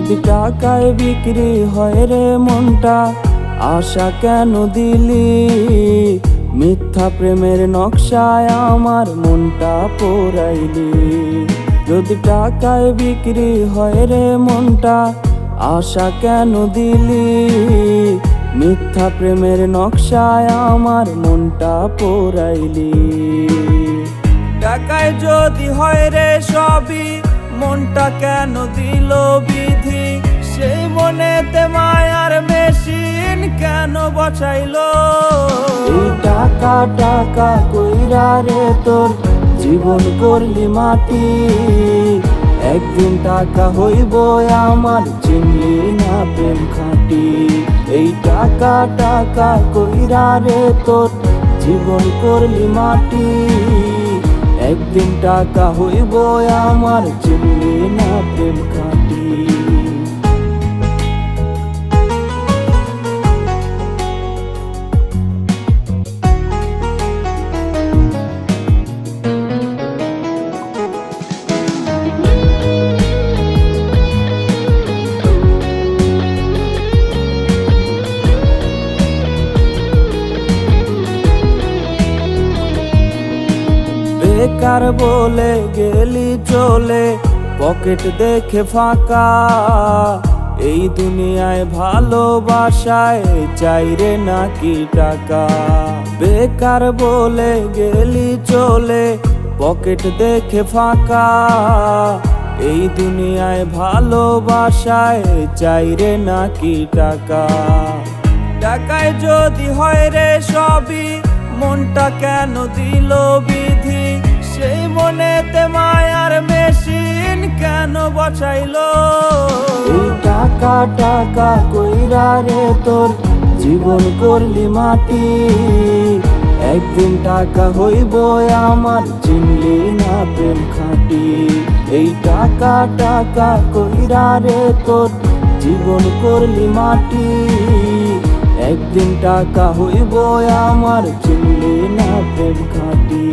যদি টাকায় বিক্রি হয় রে মনটা, আশা কেন দিলি? মিথ্যা প্রেমের নকশায় আমার মনটা পোড়াইলি। যদি টাকায় বিক্রি হয় রে মনটা, আশা কেন দিলি? মিথ্যা প্রেমের নকশায় আমার মনটা পোড়াইলি। টাকায় যদি হয় রে সবই, মনটা কেন দিল বিধি? সেই মনেতে মায়ার মেশিন কেন বসাইলো? এই টাকা টাকা কইরা রে তোর জীবন করলি মাটি। একদিন টাকা হইব আমার, চিনলি না প্রেম খাঁটি। এই টাকা টাকা কইরা রে তোর জীবন করলি মাটি। একদিন টাকা হইব আমার, চিনলি না প্রেম খাঁটি। বেকার বলে গেলি চলে, পকেট দেখে ফাঁকা। এই দুনিয়ায় ভালোবাসায় চাই রে নাকি টাকা? বেকার বলে গেলি চলে, পকেট দেখে ফাঁকা। এই দুনিয়ায় ভালোবাসায় চাই রে নাকি টাকা? টাকায় যদি হয় রে সবই, মনটা কেন দিল বিধি? সেই মনেতে মায়ার মেশিন কেন বসাইলো? এই টাকা টাকা কইরা রে তোর জীবন করলি মাটি। একদিন টাকা হইব আমার, চিনলি না প্রেম খাঁটি। এই টাকা টাকা কইরা রে তোর জীবন করলি মাটি। একদিন টাকা হইব আমার, চিনলি না প্রেম খাঁটি।